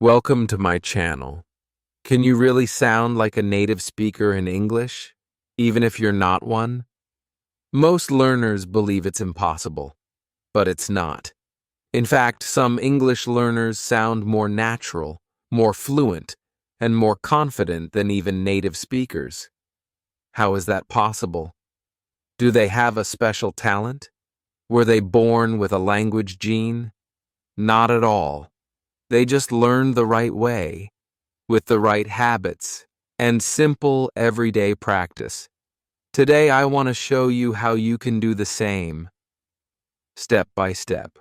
Welcome to my channel. Can you really sound like a native speaker in English, even if you're not one? Most learners believe it's impossible, but it's not. In fact, some English learners sound more natural, more fluent, and more confident than even native speakers. How is that possible? Do they have a special talent? Were they born with a language gene? Not at all. They just learned the right way, with the right habits, and simple everyday practice. Today I want to show you how you can do the same, step by step.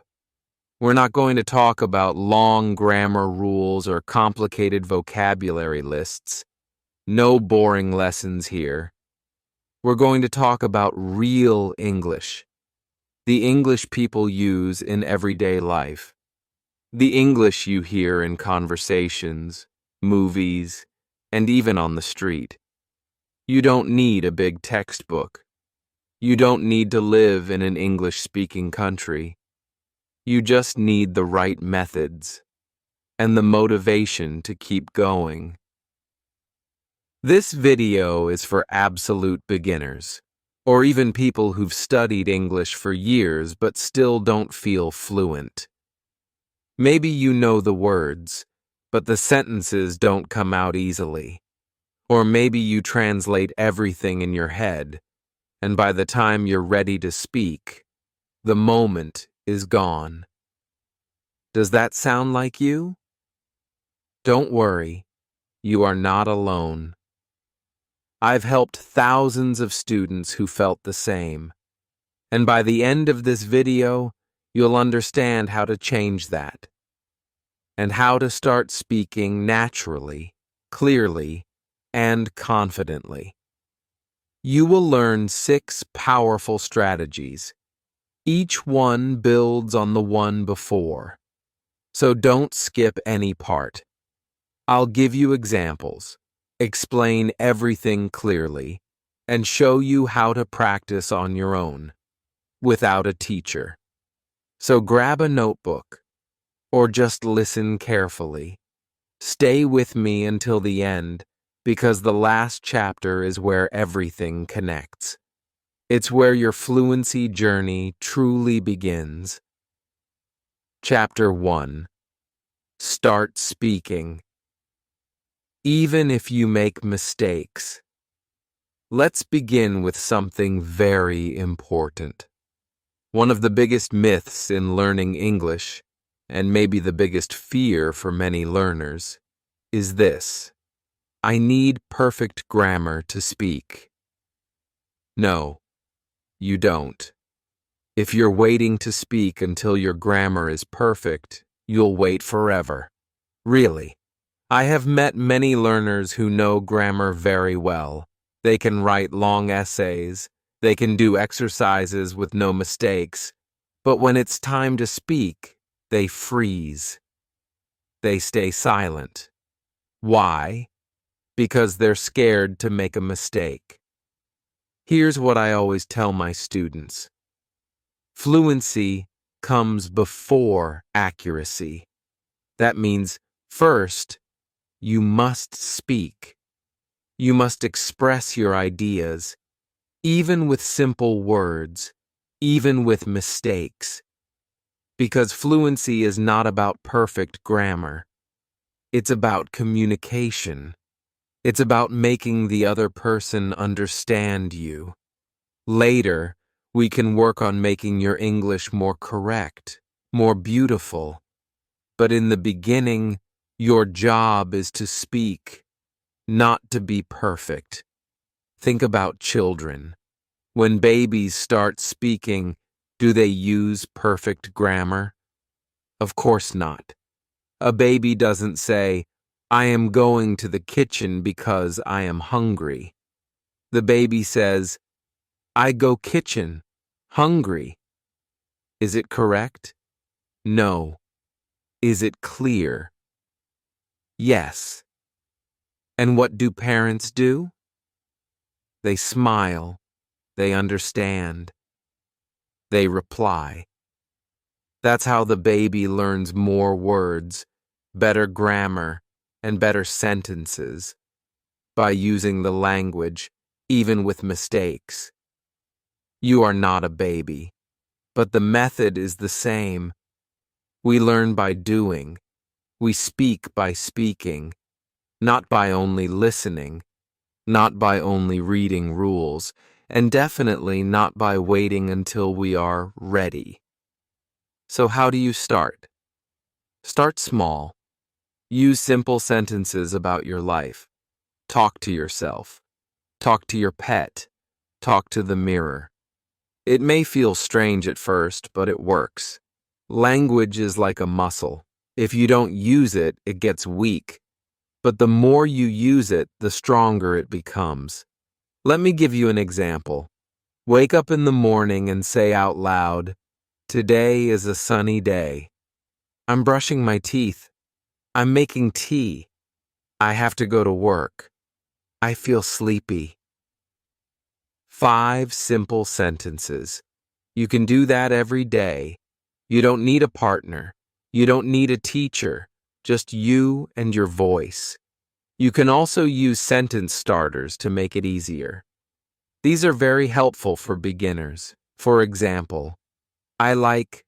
We're not going to talk about long grammar rules or complicated vocabulary lists. No boring lessons here. We're going to talk about real English, the English people use in everyday life. The English you hear in conversations, movies, and even on the street. You don't need a big textbook. You don't need to live in an English-speaking country. You just need the right methods and the motivation to keep going. This video is for absolute beginners, or even people who've studied English for years but still don't feel fluent. Maybe you know the words, but the sentences don't come out easily. Or maybe you translate everything in your head, and by the time you're ready to speak, the moment is gone. Does that sound like you? Don't worry, you are not alone. I've helped thousands of students who felt the same, and by the end of this video, you'll understand how to change that, and how to start speaking naturally, clearly, and confidently. You will learn 6 powerful strategies. Each one builds on the one before, so don't skip any part. I'll give you examples, explain everything clearly, and show you how to practice on your own, without a teacher. So grab a notebook, or just listen carefully. Stay with me until the end, because the last chapter is where everything connects. It's where your fluency journey truly begins. Chapter 1. Start speaking. Even if you make mistakes. Let's begin with something very important. One of the biggest myths in learning English, and maybe the biggest fear for many learners, is this: I need perfect grammar to speak. No, you don't. If you're waiting to speak until your grammar is perfect, you'll wait forever. Really. I have met many learners who know grammar very well. They can write long essays, they can do exercises with no mistakes, but when it's time to speak, they freeze. They stay silent. Why? Because they're scared to make a mistake. Here's what I always tell my students. Fluency comes before accuracy. That means, first, you must speak. You must express your ideas, even with simple words, even with mistakes. Because fluency is not about perfect grammar. It's about communication. It's about making the other person understand you. Later, we can work on making your English more correct, more beautiful. But in the beginning, your job is to speak, not to be perfect. Think about children. When babies start speaking, do they use perfect grammar? Of course not. A baby doesn't say, I am going to the kitchen because I am hungry. The baby says, I go kitchen, hungry. Is it correct? No. Is it clear? Yes. And what do parents do? They smile. They understand. They reply. That's how the baby learns more words, better grammar, and better sentences by using the language, even with mistakes. You are not a baby, but the method is the same. We learn by doing. We speak by speaking, not by only listening, not by only reading rules, and definitely not by waiting until we are ready. So how do you start? Start small. Use simple sentences about your life. Talk to yourself. Talk to your pet. Talk to the mirror. It may feel strange at first, but it works. Language is like a muscle. If you don't use it, it gets weak. But the more you use it, the stronger it becomes. Let me give you an example. Wake up in the morning and say out loud, "Today is a sunny day. I'm brushing my teeth. I'm making tea. I have to go to work. I feel sleepy." 5 simple sentences. You can do that every day. You don't need a partner. You don't need a teacher. Just you and your voice. You can also use sentence starters to make it easier. These are very helpful for beginners. For example, I like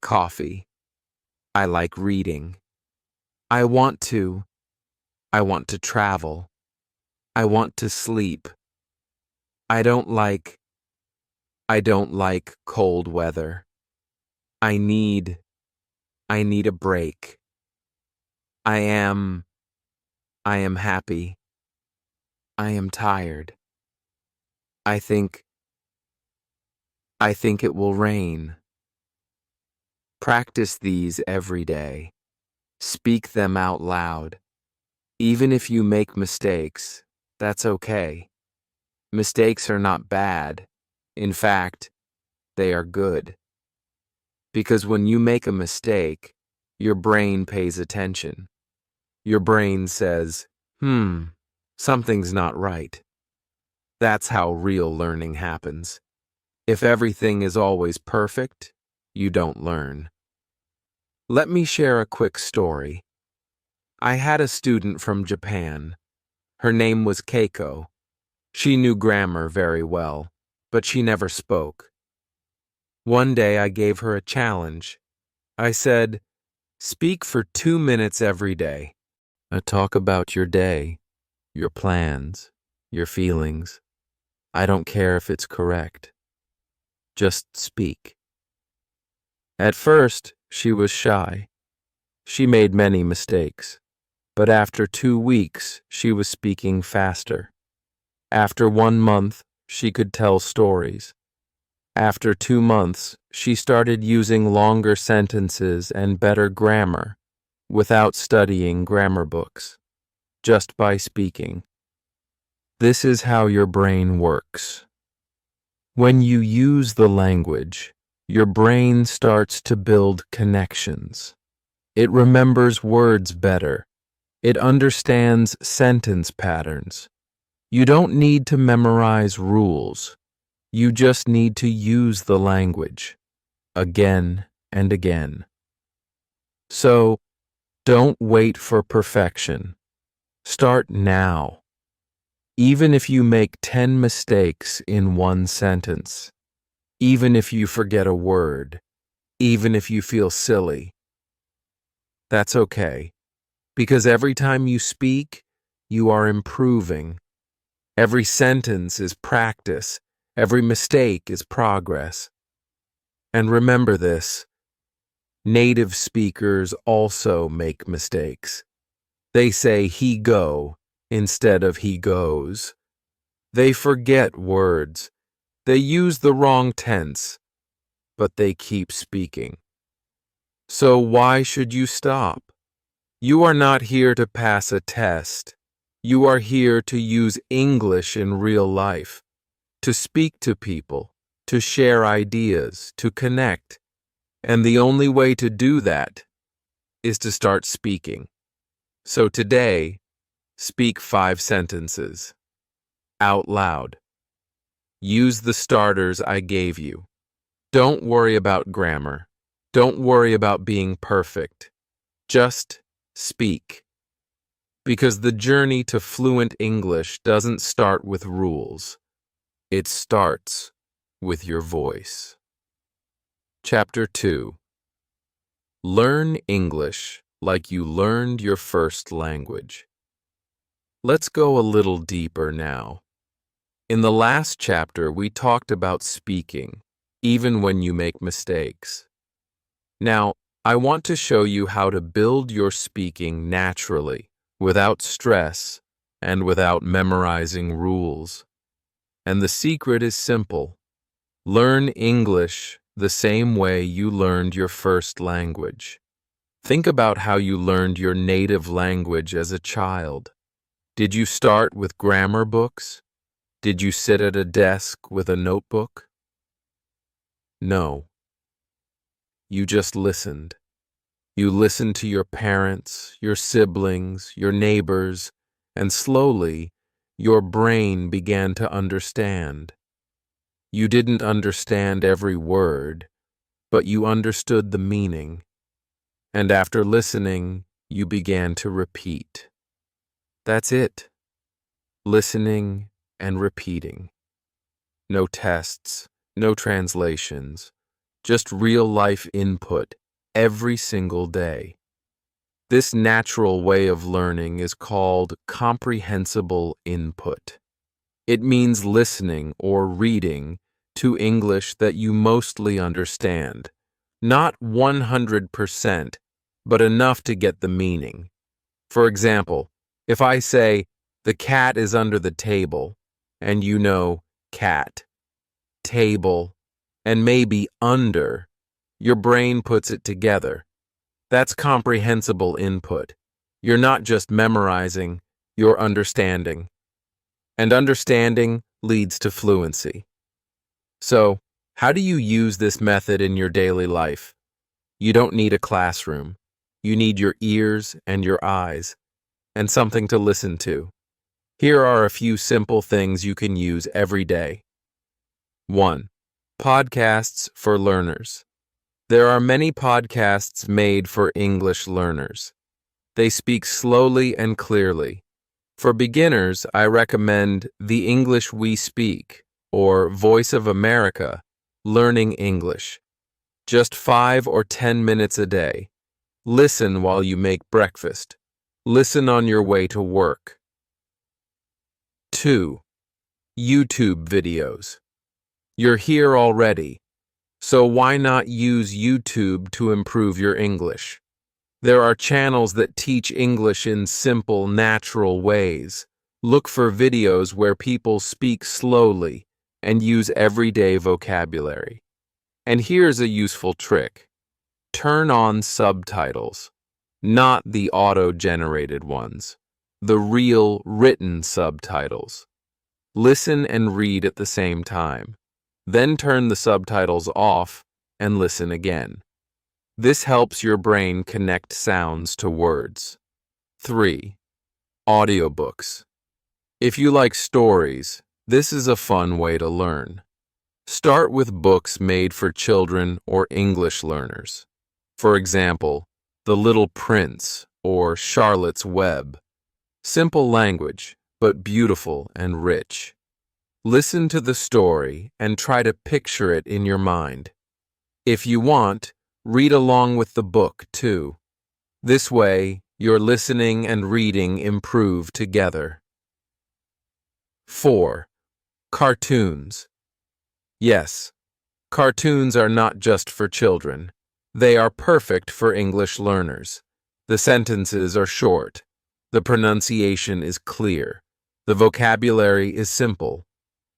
coffee. I like reading. I want to travel. I want to sleep. I don't like cold weather. I need a break. I am happy. I am tired. I think it will rain. Practice these every day. Speak them out loud. Even if you make mistakes, that's okay. Mistakes are not bad. In fact, they are good. Because when you make a mistake, your brain pays attention. Your brain says, something's not right. That's how real learning happens. If everything is always perfect, you don't learn. Let me share a quick story. I had a student from Japan. Her name was Keiko. She knew grammar very well, but she never spoke. One day I gave her a challenge. I said, "Speak for 2 minutes every day. Talk about your day, your plans, your feelings. I don't care if it's correct. Just speak." At first, she was shy. She made many mistakes. But after 2 weeks, she was speaking faster. After 1 month, she could tell stories. After 2 months, she started using longer sentences and better grammar without studying grammar books, just by speaking. This is how your brain works. When you use the language, your brain starts to build connections. It remembers words better. It understands sentence patterns. You don't need to memorize rules. You just need to use the language again and again. So, don't wait for perfection. Start now. Even if you make 10 mistakes in one sentence, even if you forget a word, even if you feel silly, that's okay. Because every time you speak, you are improving. Every sentence is practice. Every mistake is progress. And remember this, native speakers also make mistakes. They say he go instead of he goes. They forget words. They use the wrong tense, but they keep speaking. So why should you stop? You are not here to pass a test. You are here to use English in real life, to speak to people, to share ideas, to connect. And the only way to do that is to start speaking. So today, speak 5 sentences out loud. Use the starters I gave you. Don't worry about grammar. Don't worry about being perfect. Just speak. Because the journey to fluent English doesn't start with rules. It starts with your voice. Chapter 2. Learn English like you learned your first language. Let's go a little deeper now. In the last chapter, we talked about speaking, even when you make mistakes. Now, I want to show you how to build your speaking naturally, without stress, and without memorizing rules. And the secret is simple. Learn English the same way you learned your first language. Think about how you learned your native language as a child. Did you start with grammar books? Did you sit at a desk with a notebook? No. You just listened. You listened to your parents, your siblings, your neighbors, and slowly, your brain began to understand. You didn't understand every word, but you understood the meaning. And after listening, you began to repeat. That's it. Listening and repeating. No tests, no translations, just real-life input every single day. This natural way of learning is called comprehensible input. It means listening or reading to English that you mostly understand. Not 100%, but enough to get the meaning. For example, if I say, the cat is under the table, and you know cat, table, and maybe under, your brain puts it together. That's comprehensible input. You're not just memorizing, you're understanding. And understanding leads to fluency. So, how do you use this method in your daily life? You don't need a classroom. You need your ears and your eyes, and something to listen to. Here are a few simple things you can use every day. 1. Podcasts for learners. There are many podcasts made for English learners. They speak slowly and clearly. For beginners, I recommend The English We Speak, or Voice of America, Learning English. Just 5 or 10 minutes a day. Listen while you make breakfast. Listen on your way to work. 2. YouTube videos. You're here already, so why not use YouTube to improve your English? There are channels that teach English in simple, natural ways. Look for videos where people speak slowly and use everyday vocabulary. And here's a useful trick. Turn on subtitles, not the auto-generated ones, the real written subtitles. Listen and read at the same time. Then turn the subtitles off and listen again. This helps your brain connect sounds to words. 3. Audiobooks. If you like stories, this is a fun way to learn. Start with books made for children or English learners. For example, The Little Prince or Charlotte's Web. Simple language, but beautiful and rich. Listen to the story and try to picture it in your mind. If you want, read along with the book, too. This way, your listening and reading improve together. 4. Cartoons. Yes, cartoons are not just for children. They are perfect for English learners. The sentences are short. The pronunciation is clear. The vocabulary is simple.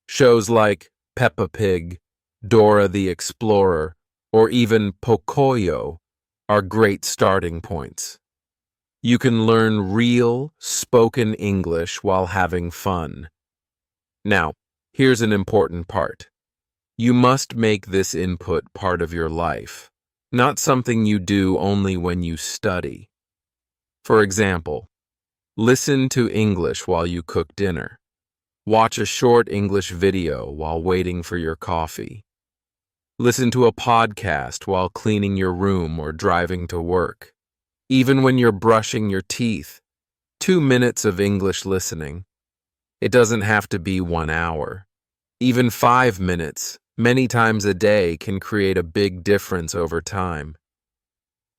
Shows like Peppa Pig, Dora the Explorer, or even Pocoyo are great starting points. You can learn real, spoken English while having fun. Now, here's an important part. You must make this input part of your life, not something you do only when you study. For example, listen to English while you cook dinner. Watch a short English video while waiting for your coffee. Listen to a podcast while cleaning your room or driving to work. Even when you're brushing your teeth, 2 minutes of English listening. It doesn't have to be 1 hour. Even 5 minutes, many times a day, can create a big difference over time.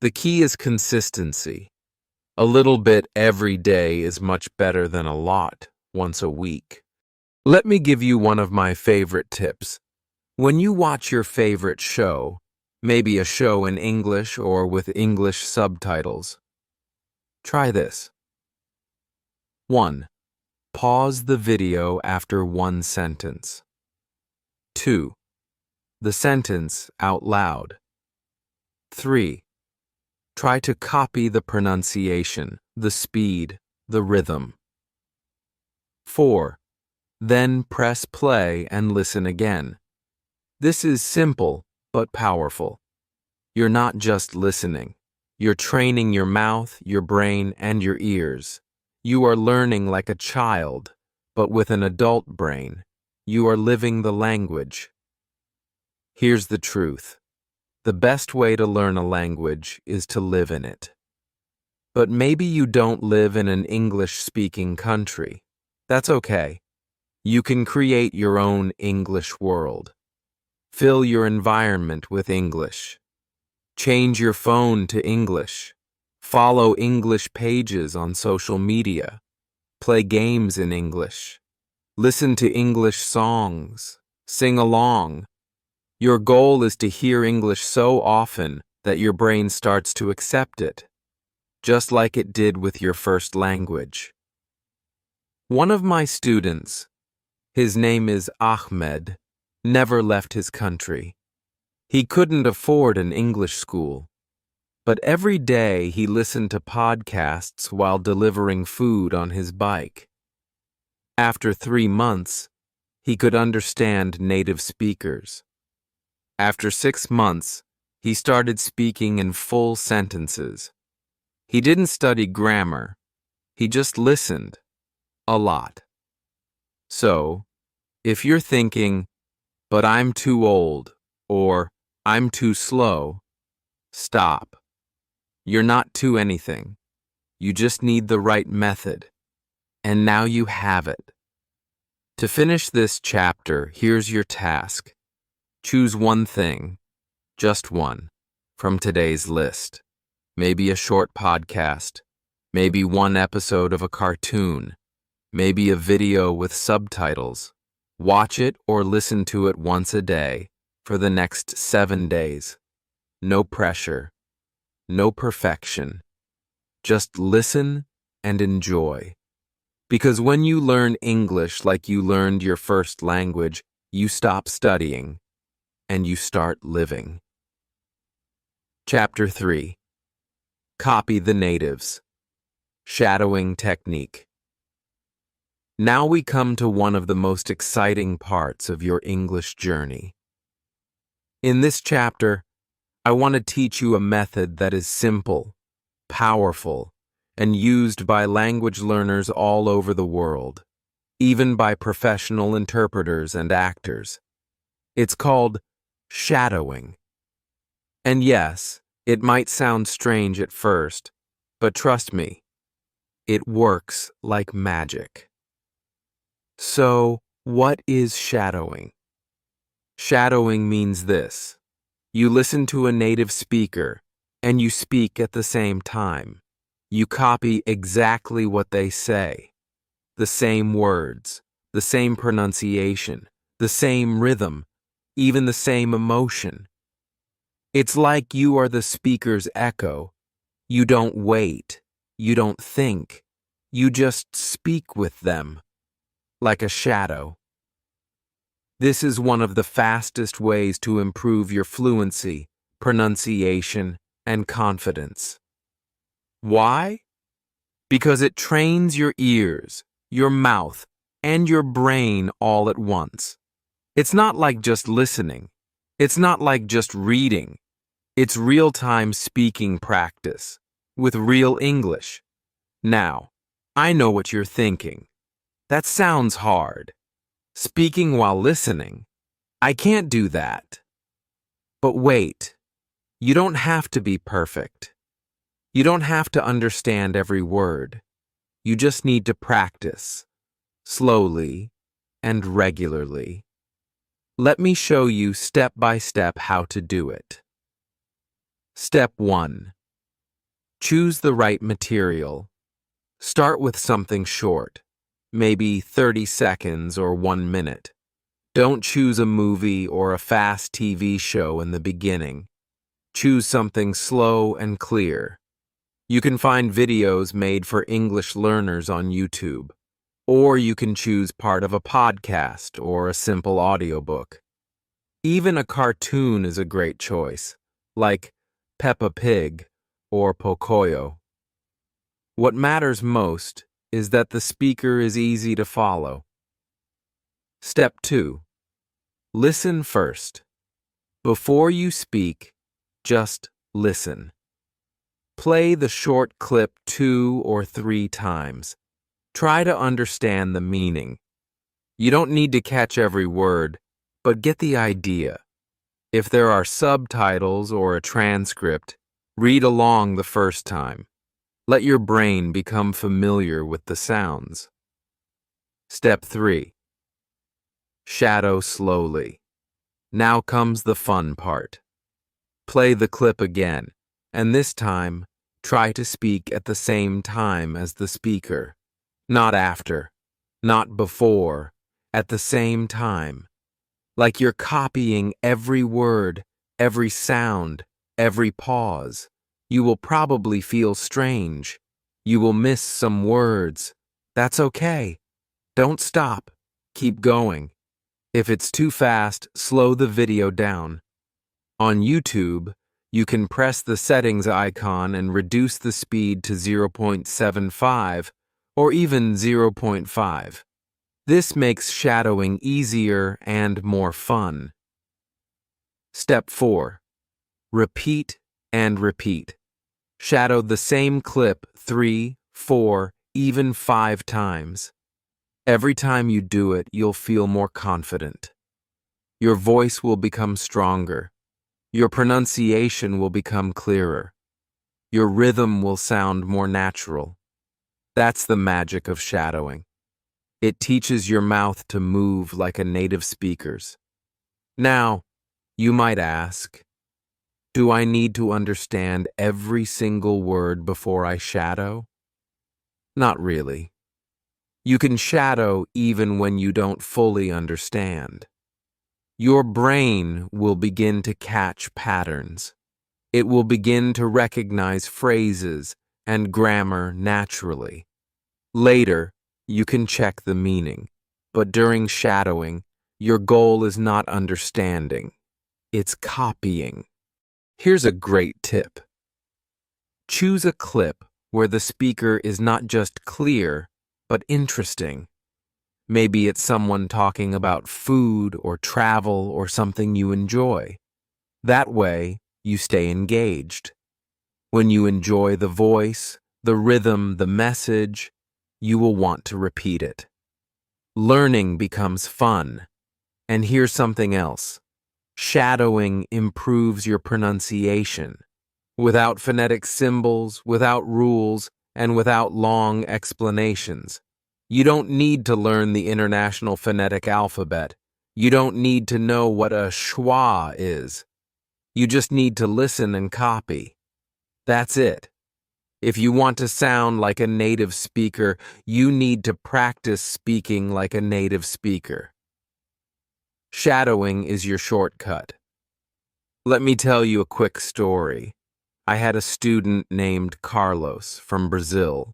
The key is consistency. A little bit every day is much better than a lot once a week. Let me give you one of my favorite tips. When you watch your favorite show, maybe a show in English or with English subtitles, try this. 1. Pause the video after one sentence. 2. The sentence out loud. 3. Try to copy the pronunciation, the speed, the rhythm. 4. Then press play and listen again. This is simple but powerful. You're not just listening. You're training your mouth, your brain, and your ears. You are learning like a child, but with an adult brain. You are living the language. Here's the truth. The best way to learn a language is to live in it. But maybe you don't live in an English-speaking country. That's okay. You can create your own English world. Fill your environment with English. Change your phone to English. Follow English pages on social media. Play games in English. Listen to English songs. Sing along. Your goal is to hear English so often that your brain starts to accept it, just like it did with your first language. One of my students, his name is Ahmed, never left his country. He couldn't afford an English school, but every day he listened to podcasts while delivering food on his bike. After 3 months, he could understand native speakers. After 6 months, he started speaking in full sentences. He didn't study grammar. He just listened. A lot. So, if you're thinking, but I'm too old, or I'm too slow, stop. You're not too anything. You just need the right method. And now you have it. To finish this chapter, here's your task. Choose one thing, just one, from today's list. Maybe a short podcast, maybe one episode of a cartoon, maybe a video with subtitles. Watch it or listen to it once a day for the next 7 days. No pressure, no perfection. Just listen and enjoy. Because when you learn English like you learned your first language, you stop studying and you start living. Chapter 3. Copy the natives. Shadowing technique. Now we come to one of the most exciting parts of your English journey. In this chapter, I want to teach you a method that is simple, powerful, and used by language learners all over the world, even by professional interpreters and actors. It's called shadowing. And yes, it might sound strange at first, but trust me, it works like magic. So, what is shadowing? Shadowing means this. You listen to a native speaker, and you speak at the same time. You copy exactly what they say. The same words, the same pronunciation, the same rhythm, even the same emotion. It's like you are the speaker's echo. You don't wait. You don't think. You just speak with them, like a shadow. This is one of the fastest ways to improve your fluency, pronunciation, and confidence. Why? Because it trains your ears, your mouth, and your brain all at once. It's not like just listening. It's not like just reading. It's real-time speaking practice with real English. Now, I know what you're thinking. That sounds hard. Speaking while listening. I can't do that. But wait, you don't have to be perfect. You don't have to understand every word. You just need to practice, slowly and regularly. Let me show you step by step how to do it. Step 1. Choose the right material. Start with something short, maybe 30 seconds or 1 minute. Don't choose a movie or a fast TV show in the beginning. Choose something slow and clear. You can find videos made for English learners on YouTube, or you can choose part of a podcast or a simple audiobook. Even a cartoon is a great choice, like Peppa Pig or Pocoyo. What matters most is that the speaker is easy to follow. Step 2. Listen first. Before you speak, just listen. Play the short clip 2 or 3 times. Try to understand the meaning. You don't need to catch every word, but get the idea. If there are subtitles or a transcript, read along the first time. Let your brain become familiar with the sounds. Step 3. Shadow slowly. Now comes the fun part. Play the clip again, and this time, try to speak at the same time as the speaker. Not after, not before, at the same time. Like you're copying every word, every sound, every pause. You will probably feel strange. You will miss some words. That's okay. Don't stop. Keep going. If it's too fast, slow the video down. On YouTube, you can press the settings icon and reduce the speed to 0.75 or even 0.5. This makes shadowing easier and more fun. Step 4. Repeat and repeat. Shadow the same clip 3, 4, even 5 times. Every time you do it, you'll feel more confident. Your voice will become stronger. Your pronunciation will become clearer. Your rhythm will sound more natural. That's the magic of shadowing. It teaches your mouth to move like a native speaker's. Now, you might ask, do I need to understand every single word before I shadow? Not really. You can shadow even when you don't fully understand. Your brain will begin to catch patterns. It will begin to recognize phrases and grammar naturally. Later, you can check the meaning, but during shadowing, your goal is not understanding. It's copying. Here's a great tip. Choose a clip where the speaker is not just clear, but interesting. Maybe it's someone talking about food or travel or something you enjoy. That way, you stay engaged. When you enjoy the voice, the rhythm, the message, you will want to repeat it. Learning becomes fun. And here's something else. Shadowing improves your pronunciation. Without phonetic symbols, without rules, and without long explanations. You don't need to learn the International Phonetic Alphabet. You don't need to know what a schwa is. You just need to listen and copy. That's it. If you want to sound like a native speaker, you need to practice speaking like a native speaker. Shadowing is your shortcut. Let me tell you a quick story. I had a student named Carlos from Brazil.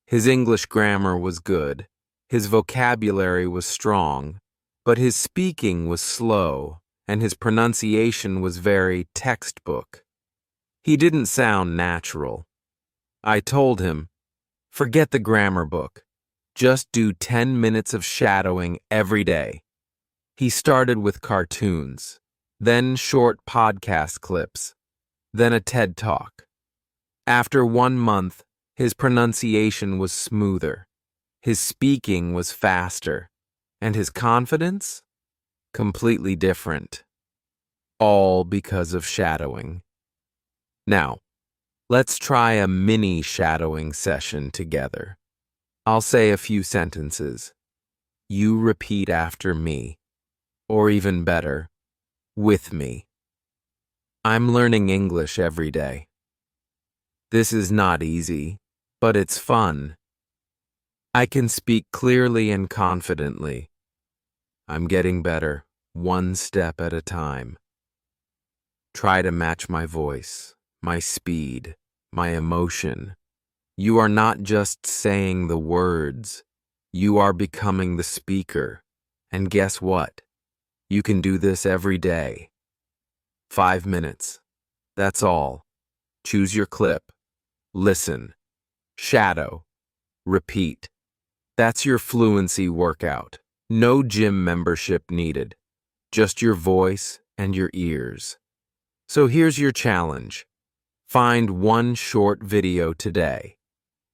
His English grammar was good, his vocabulary was strong, but his speaking was slow, and his pronunciation was very textbook. He didn't sound natural. I told him, forget the grammar book. Just do 10 minutes of shadowing every day. He started with cartoons, then short podcast clips, then a TED Talk. After 1 month, his pronunciation was smoother, his speaking was faster, and his confidence? Completely different. All because of shadowing. Now, Let's try a mini shadowing session together. I'll say a few sentences. You repeat after me, or even better, with me. I'm learning English every day. This is not easy, but it's fun. I can speak clearly and confidently. I'm getting better, one step at a time. Try to match my voice, my speed, my emotion. You are not just saying the words. You are becoming the speaker. And guess what? You can do this every day. 5 minutes. That's all. Choose your clip. Listen. Shadow. Repeat. That's your fluency workout. No gym membership needed. Just your voice and your ears. So here's your challenge. Find one short video today.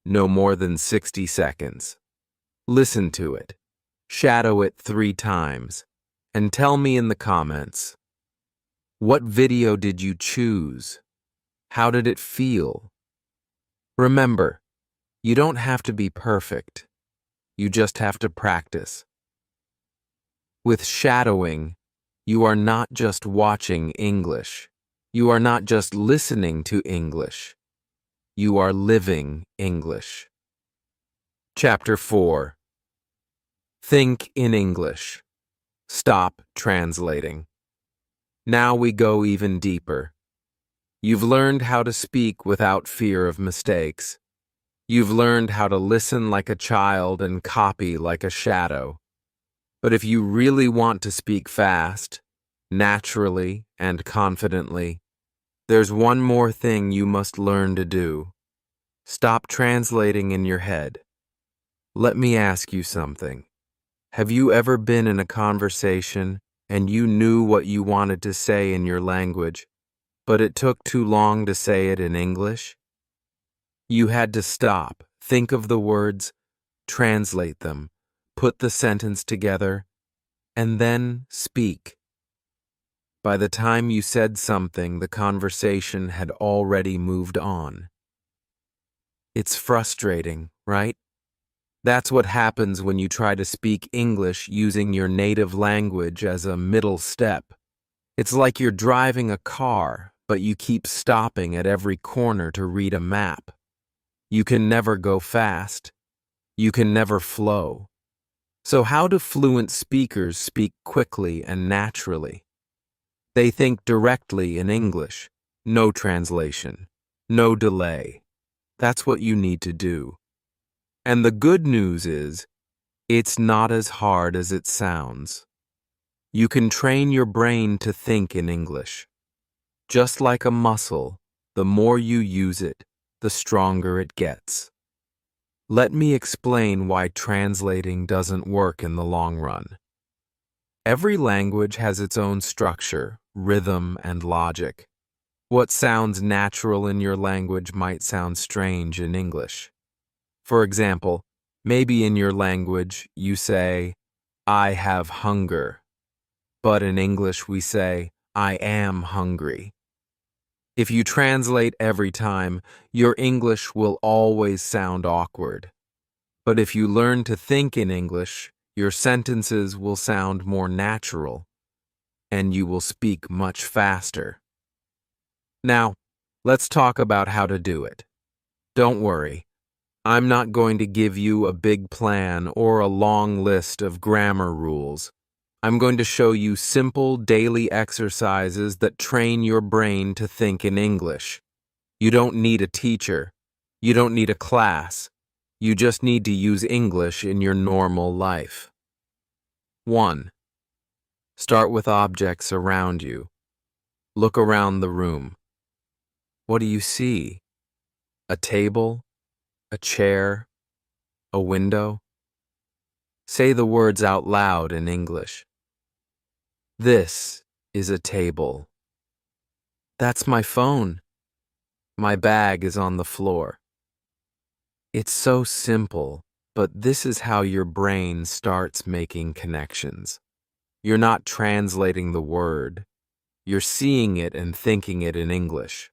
No more than 60 seconds. Listen to it. Shadow it 3 times. And tell me in the comments, what video did you choose? How did it feel? Remember, you don't have to be perfect. You just have to practice. With shadowing, you are not just watching English. You are not just listening to English. You are living English. Chapter 4. Think in English. Stop translating. Now we go even deeper. You've learned how to speak without fear of mistakes. You've learned how to listen like a child and copy like a shadow. But if you really want to speak fast, naturally, and confidently, there's one more thing you must learn to do. Stop translating in your head. Let me ask you something. Have you ever been in a conversation and you knew what you wanted to say in your language, but it took too long to say it in English? You had to stop, think of the words, translate them, put the sentence together, and then speak. By the time you said something, the conversation had already moved on. It's frustrating, right? That's what happens when you try to speak English using your native language as a middle step. It's like you're driving a car, but you keep stopping at every corner to read a map. You can never go fast. You can never flow. So how do fluent speakers speak quickly and naturally? They think directly in English. No translation. No delay. That's what you need to do. And the good news is, it's not as hard as it sounds. You can train your brain to think in English. Just like a muscle, the more you use it, the stronger it gets. Let me explain why translating doesn't work in the long run. Every language has its own structure, rhythm, and logic. What sounds natural in your language might sound strange in English. For example, maybe in your language you say, I have hunger, but in English we say, I am hungry. If you translate every time, your English will always sound awkward. But if you learn to think in English, your sentences will sound more natural, and you will speak much faster. Now, let's talk about how to do it. Don't worry. I'm not going to give you a big plan or a long list of grammar rules. I'm going to show you simple daily exercises that train your brain to think in English. You don't need a teacher. You don't need a class. You just need to use English in your normal life. 1. Start with objects around you. Look around the room. What do you see? A table? A chair? A window? Say the words out loud in English. This is a table. That's my phone. My bag is on the floor. It's so simple, but this is how your brain starts making connections. You're not translating the word. You're seeing it and thinking it in English.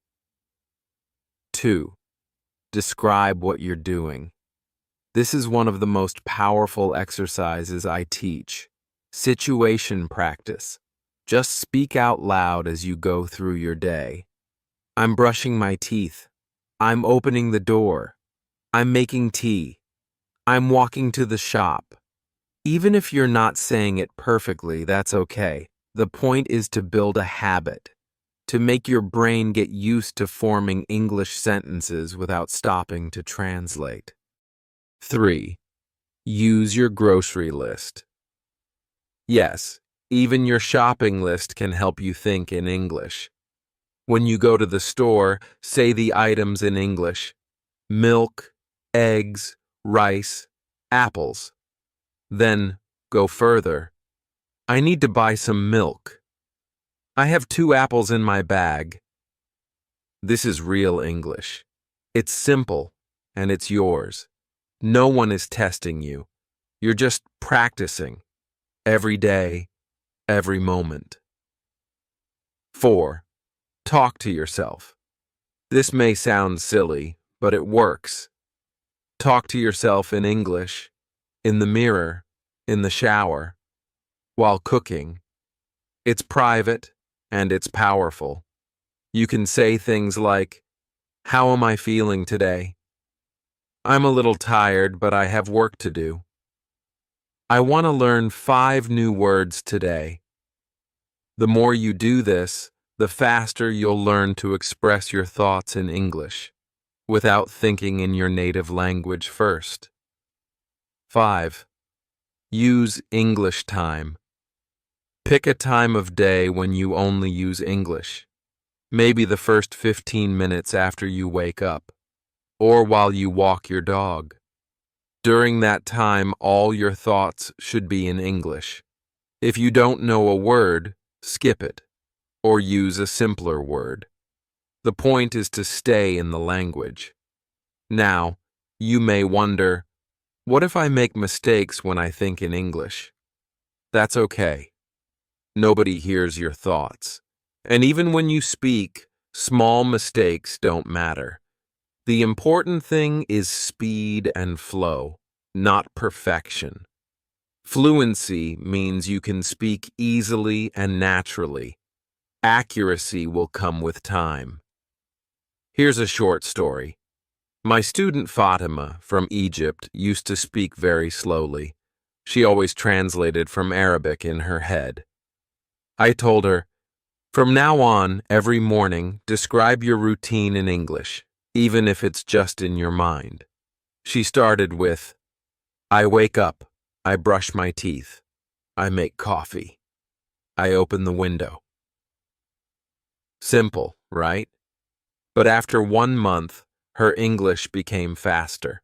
2. Describe what you're doing. This is one of the most powerful exercises I teach. Situation practice. Just speak out loud as you go through your day. I'm brushing my teeth. I'm opening the door. I'm making tea. I'm walking to the shop. Even if you're not saying it perfectly, that's okay. The point is to build a habit, to make your brain get used to forming English sentences without stopping to translate. 3. Use your grocery list. Yes, even your shopping list can help you think in English. When you go to the store, say the items in English: milk, eggs, rice, apples. Then go further. I need to buy some milk. I have 2 apples in my bag. This is real English. It's simple, and it's yours. No one is testing you. You're just practicing. Every day, every moment. 4. Talk to yourself. This may sound silly, but it works. Talk to yourself in English, in the mirror, in the shower, while cooking. It's private, and it's powerful. You can say things like, "How am I feeling today? I'm a little tired, but I have work to do. I want to learn 5 new words today." The more you do this, the faster you'll learn to express your thoughts in English, without thinking in your native language first. 5. Use English time. Pick a time of day when you only use English. Maybe the first 15 minutes after you wake up, or while you walk your dog. During that time, all your thoughts should be in English. If you don't know a word, skip it, or use a simpler word. The point is to stay in the language. Now, you may wonder, what if I make mistakes when I think in English? That's okay. Nobody hears your thoughts. And even when you speak, small mistakes don't matter. The important thing is speed and flow, not perfection. Fluency means you can speak easily and naturally. Accuracy will come with time. Here's a short story. My student Fatima from Egypt used to speak very slowly. She always translated from Arabic in her head. I told her, "From now on, every morning, describe your routine in English, even if it's just in your mind." She started with, "I wake up, I brush my teeth, I make coffee, I open the window." Simple, right? But after 1 month, her English became faster.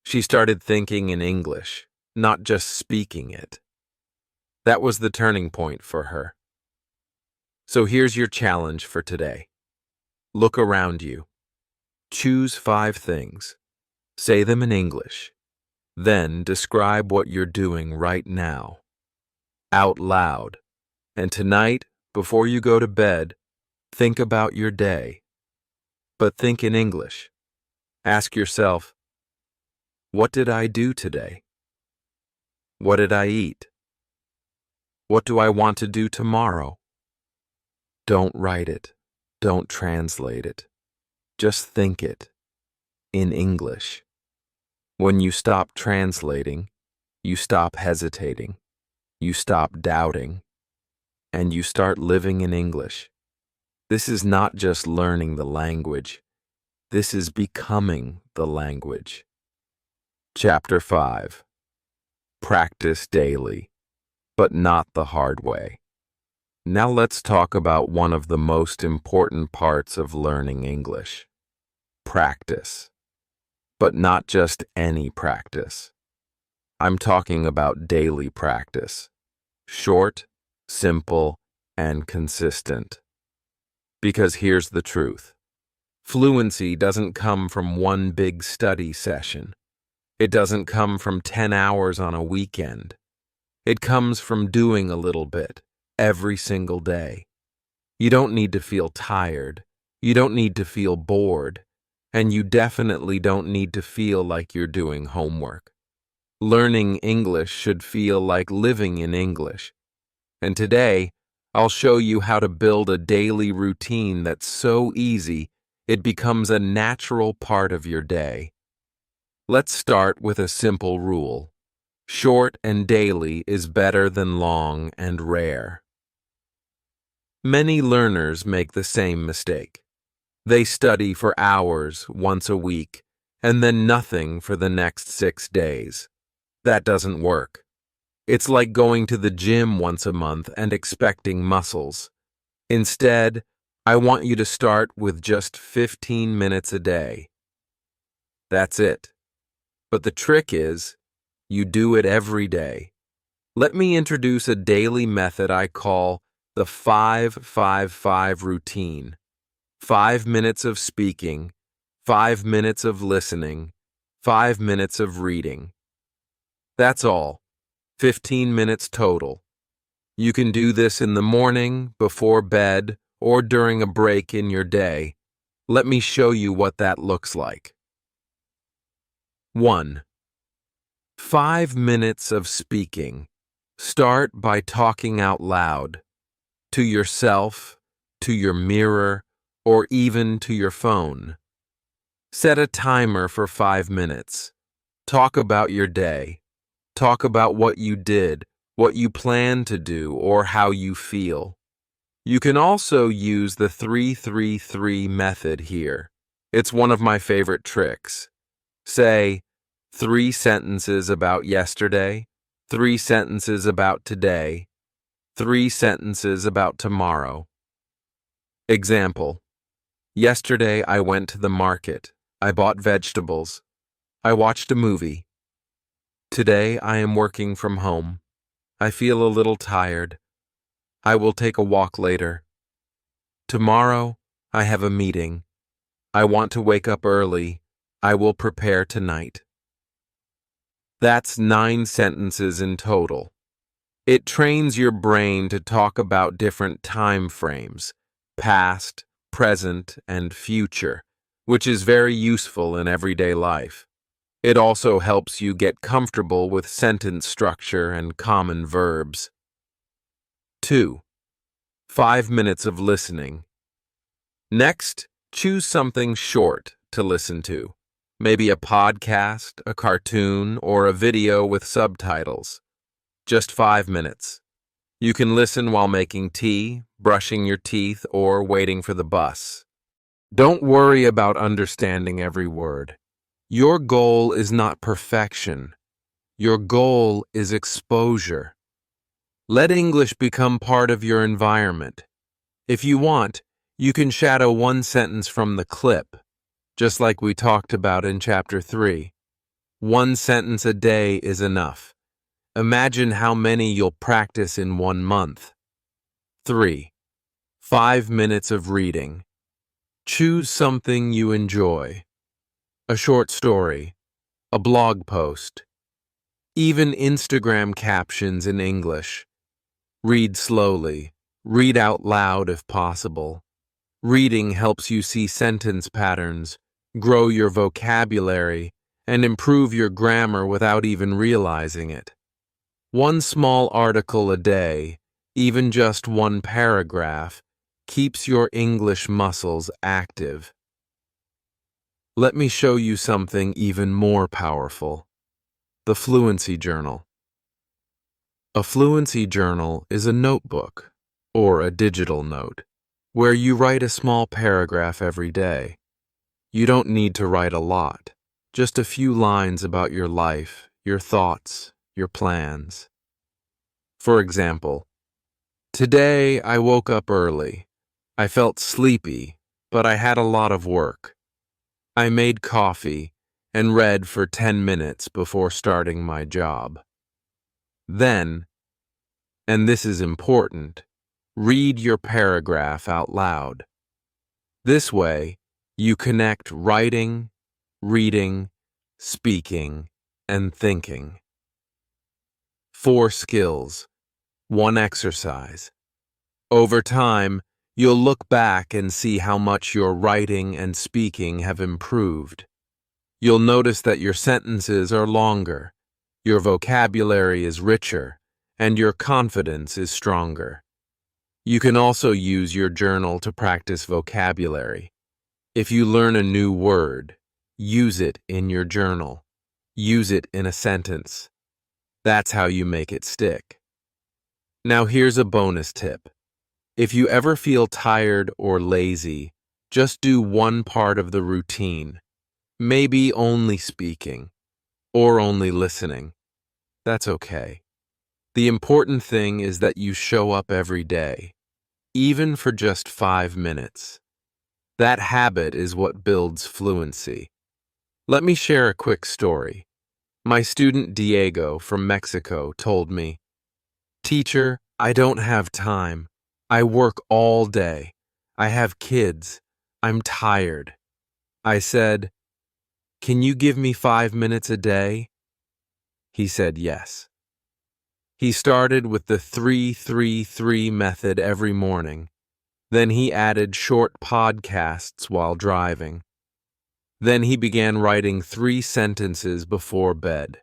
She started thinking in English, not just speaking it. That was the turning point for her. So here's your challenge for today. Look around you. Choose 5 things. Say them in English. Then describe what you're doing right now, out loud. And tonight, before you go to bed, think about your day. But think in English. Ask yourself, what did I do today? What did I eat? What do I want to do tomorrow? Don't write it. Don't translate it. Just think it in English. When you stop translating, you stop hesitating, you stop doubting, and you start living in English. This is not just learning the language. This is becoming the language. Chapter 5. Practice daily, but not the hard way. Now let's talk about one of the most important parts of learning English. Practice. But not just any practice. I'm talking about daily practice. Short, simple, and consistent. Because here's the truth. Fluency doesn't come from one big study session. It doesn't come from 10 hours on a weekend. It comes from doing a little bit, every single day. You don't need to feel tired. You don't need to feel bored. and you definitely don't need to feel like you're doing homework. Learning English should feel like living in English. And today, I'll show you how to build a daily routine that's so easy it becomes a natural part of your day. Let's start with a simple rule. Short and daily is better than long and rare. Many learners make the same mistake. They study for hours once a week and then nothing for the next 6 days. That doesn't work. It's like going to the gym once a month and expecting muscles. Instead, I want you to start with just 15 minutes a day. That's it. But the trick is, you do it every day. Let me introduce a daily method I call the 5-5-5 routine. 5 minutes of speaking, 5 minutes of listening, 5 minutes of reading. That's all. 15 minutes total. You can do this in the morning, before bed, or during a break in your day. Let me show you what that looks like. 1. 5 minutes of speaking. Start by talking out loud. To yourself, to your mirror, or even to your phone. Set a timer for 5 minutes. Talk about your day. Talk about what you did, what you plan to do, or how you feel. You can also use the 3-3-3 method here. It's one of my favorite tricks. Say, 3 sentences about yesterday, 3 sentences about today, 3 sentences about tomorrow. Example. Yesterday I went to the market. I bought vegetables. I watched a movie. Today I am working from home. I feel a little tired. I will take a walk later. Tomorrow I have a meeting. I want to wake up early. I will prepare tonight. That's 9 sentences in total. It trains your brain to talk about different time frames, past, present, and future, which is very useful in everyday life. It also helps you get comfortable with sentence structure and common verbs. 2. 5 minutes of listening. Next, choose something short to listen to. Maybe a podcast, a cartoon, or a video with subtitles. Just 5 minutes. You can listen while making tea, brushing your teeth, or waiting for the bus. Don't worry about understanding every word. Your goal is not perfection. Your goal is exposure. Let English become part of your environment. If you want, you can shadow 1 sentence from the clip, just like we talked about in Chapter 3. 1 sentence a day is enough. Imagine how many you'll practice in 1 month. 3. 5 minutes of reading. Choose something you enjoy. A short story, a blog post, even Instagram captions in English. Read slowly. Read out loud if possible. Reading helps you see sentence patterns, grow your vocabulary, and improve your grammar without even realizing it. 1 small article a day, even just 1 paragraph, keeps your English muscles active. Let me show you something even more powerful. The Fluency Journal. A Fluency Journal is a notebook, or a digital note, where you write a small paragraph every day. You don't need to write a lot, just a few lines about your life, your thoughts, your plans. For example, today I woke up early. I felt sleepy, but I had a lot of work. I made coffee and read for 10 minutes before starting my job. Then, and this is important, read your paragraph out loud. This way, you connect writing, reading, speaking, and thinking. 4 skills, 1 exercise. Over time, You'll look back and see how much your writing and speaking have improved. You'll notice that your sentences are longer, your vocabulary is richer, and your confidence is stronger. You can also use your journal to practice vocabulary. If you learn a new word, use it in your journal. Use it in a sentence. That's how you make it stick. Now here's a bonus tip. If you ever feel tired or lazy, just do one part of the routine. Maybe only speaking, or only listening. That's okay. The important thing is that you show up every day, even for just 5 minutes. That habit is what builds fluency. Let me share a quick story. My student Diego from Mexico told me, "Teacher, I don't have time. I work all day. I have kids. I'm tired." I said, "Can you give me 5 minutes a day?" He said yes. He started with the 3-3-3 method every morning. Then he added short podcasts while driving. Then he began writing 3 sentences before bed.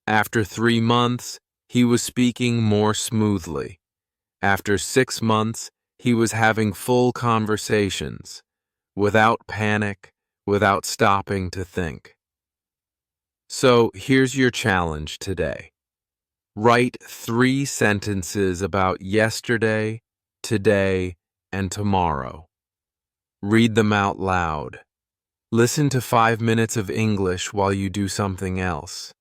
After 3 months, he was speaking more smoothly. After 6 months, he was having full conversations, without panic, without stopping to think. So here's your challenge today. Write 3 sentences about yesterday, today, and tomorrow. Read them out loud. Listen to 5 minutes of English while you do something else.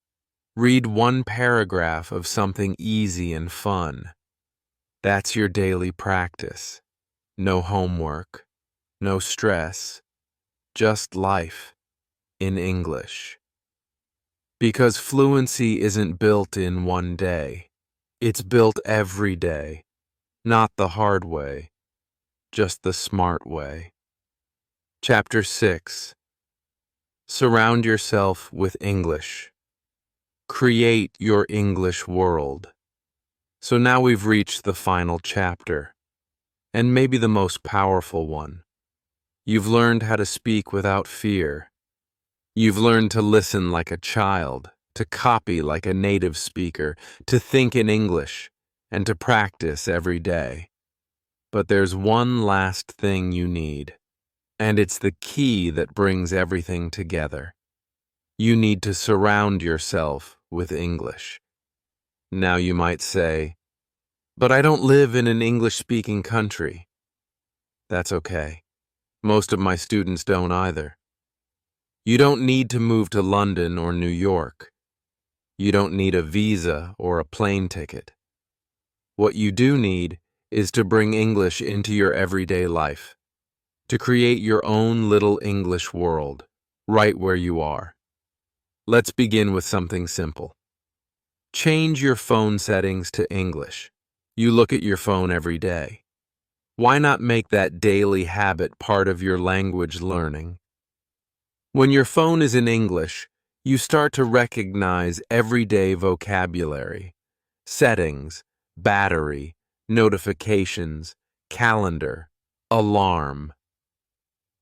Read 1 paragraph of something easy and fun. That's your daily practice. No homework, no stress, just life in English. Because fluency isn't built in one day. It's built every day. Not the hard way, just the smart way. Chapter 6. Surround yourself with English. Create your English world. So now we've reached the final chapter, and maybe the most powerful one. You've learned how to speak without fear. You've learned to listen like a child, to copy like a native speaker, to think in English, and to practice every day. But there's one last thing you need, and it's the key that brings everything together. You need to surround yourself with English. Now you might say, "But I don't live in an English-speaking country." That's okay. Most of my students don't either. You don't need to move to London or New York. You don't need a visa or a plane ticket. What you do need is to bring English into your everyday life, to create your own little English world, right where you are. Let's begin with something simple. Change your phone settings to English. You look at your phone every day. Why not make that daily habit part of your language learning? When your phone is in English, you start to recognize everyday vocabulary, settings, battery, notifications, calendar, alarm.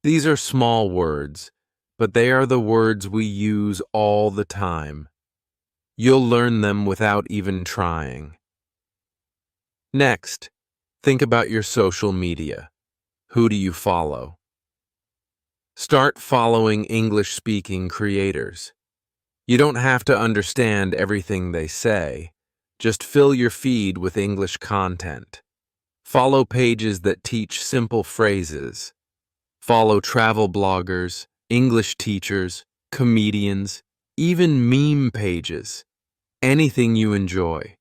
These are small words, but they are the words we use all the time. You'll learn them without even trying. Next, think about your social media. Who do you follow? Start following English-speaking creators. You don't have to understand everything they say. Just fill your feed with English content. Follow pages that teach simple phrases. Follow travel bloggers, English teachers, comedians, even meme pages. Anything you enjoy.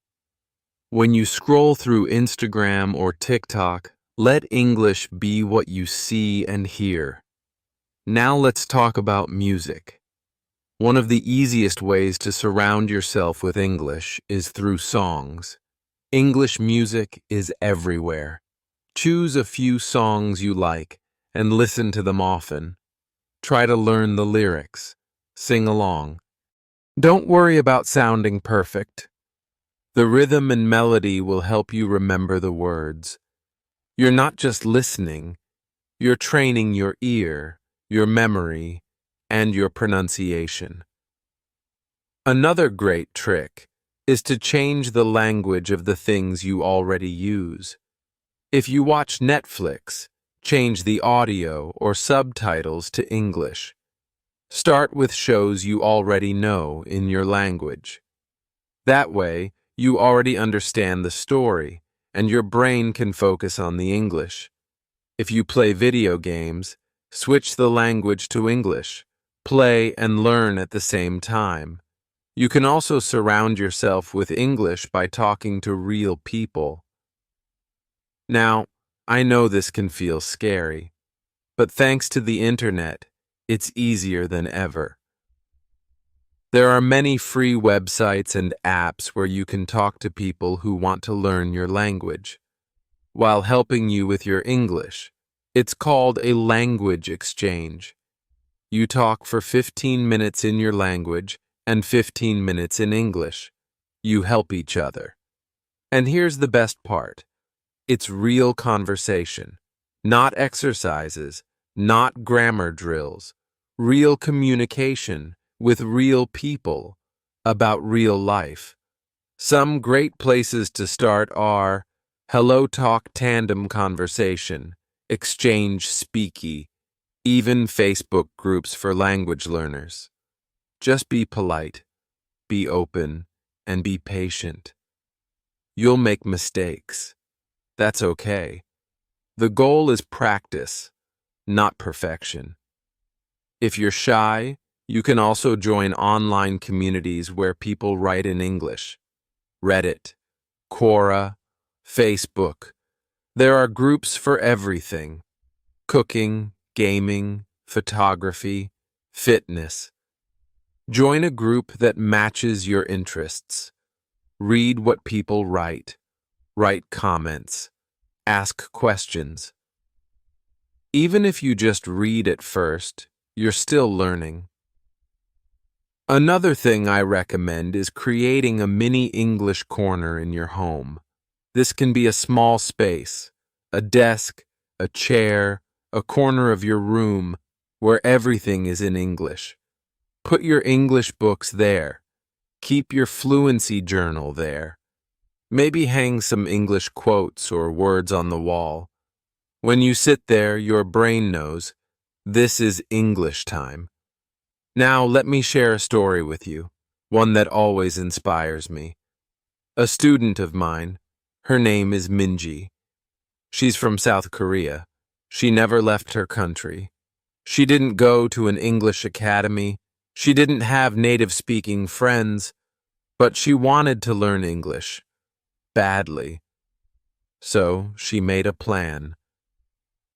When you scroll through Instagram or TikTok, let English be what you see and hear. Now let's talk about music. One of the easiest ways to surround yourself with English is through songs. English music is everywhere. Choose a few songs you like and listen to them often. Try to learn the lyrics. Sing along. Don't worry about sounding perfect. The rhythm and melody will help you remember the words. You're not just listening, you're training your ear, your memory, and your pronunciation. Another great trick is to change the language of the things you already use. If you watch Netflix, change the audio or subtitles to English. Start with shows you already know in your language. That way, you already understand the story, and your brain can focus on the English. If you play video games, switch the language to English. Play and learn at the same time. You can also surround yourself with English by talking to real people. Now, I know this can feel scary, but thanks to the internet, it's easier than ever. There are many free websites and apps where you can talk to people who want to learn your language, while helping you with your English. It's called a language exchange. You talk for 15 minutes in your language and 15 minutes in English. You help each other. And here's the best part. It's real conversation, not exercises, not grammar drills, real communication with real people about real life. Some great places to start are Hello Talk Tandem Conversation, Exchange Speaky, even Facebook groups for language learners. Just be polite, be open, and be patient. You'll make mistakes. That's okay. The goal is practice, not perfection. If you're shy, you can also join online communities where people write in English. Reddit, Quora, Facebook. There are groups for everything. Cooking, gaming, photography, fitness. Join a group that matches your interests. Read what people write. Write comments. Ask questions. Even if you just read at first, you're still learning. Another thing I recommend is creating a mini English corner in your home. This can be a small space, a desk, a chair, a corner of your room where everything is in English. Put your English books there. Keep your Fluency journal there. Maybe hang some English quotes or words on the wall. When you sit there, your brain knows, this is English time. Now let me share a story with you, one that always inspires me. A student of mine, her name is Minji. She's from South Korea. She never left her country. She didn't go to an English academy. She didn't have native-speaking friends, but she wanted to learn English. Badly. So she made a plan.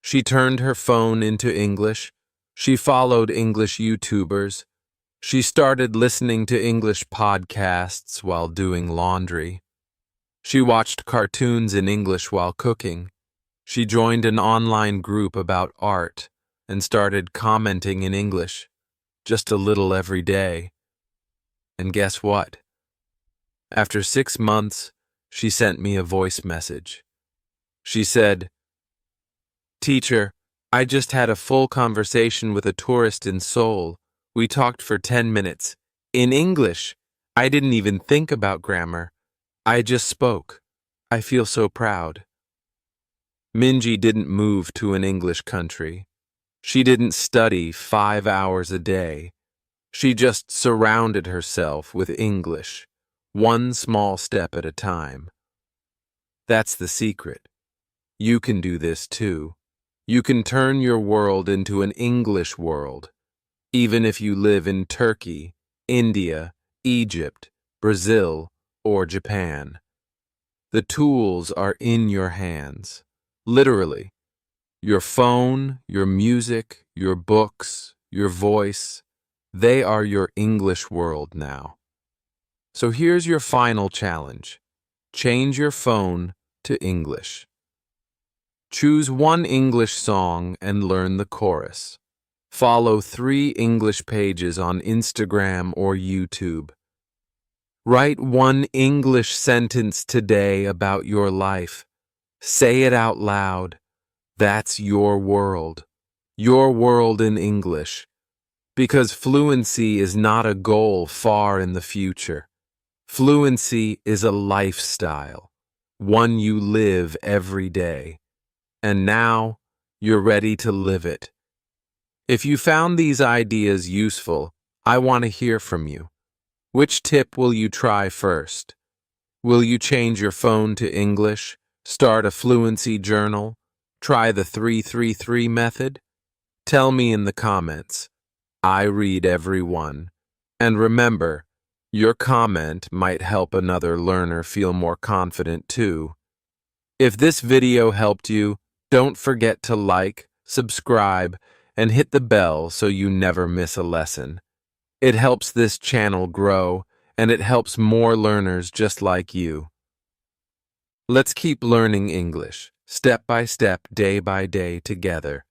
She turned her phone into English. She followed English YouTubers. She started listening to English podcasts while doing laundry. She watched cartoons in English while cooking. She joined an online group about art and started commenting in English, just a little every day. And guess what? After 6 months, she sent me a voice message. She said, "Teacher, I just had a full conversation with a tourist in Seoul. We talked for 10 minutes. In English. I didn't even think about grammar. I just spoke. I feel so proud." Minji didn't move to an English country. She didn't study 5 hours a day. She just surrounded herself with English, one small step at a time. That's the secret. You can do this too. You can turn your world into an English world, even if you live in Turkey, India, Egypt, Brazil, or Japan. The tools are in your hands, literally. Your phone, your music, your books, your voice, they are your English world now. So here's your final challenge. Change your phone to English. Choose one English song and learn the chorus. Follow 3 English pages on Instagram or YouTube. Write one English sentence today about your life. Say it out loud. That's your world in English. Because fluency is not a goal far in the future. Fluency is a lifestyle, one you live every day. And now, you're ready to live it. If you found these ideas useful, I want to hear from you. Which tip will you try first? Will you change your phone to English, start a fluency journal, try the 333 method? Tell me in the comments. I read every one. And remember, your comment might help another learner feel more confident too. If this video helped you, don't forget to like, subscribe, and hit the bell so you never miss a lesson. It helps this channel grow, and it helps more learners just like you. Let's keep learning English, step by step, day by day together.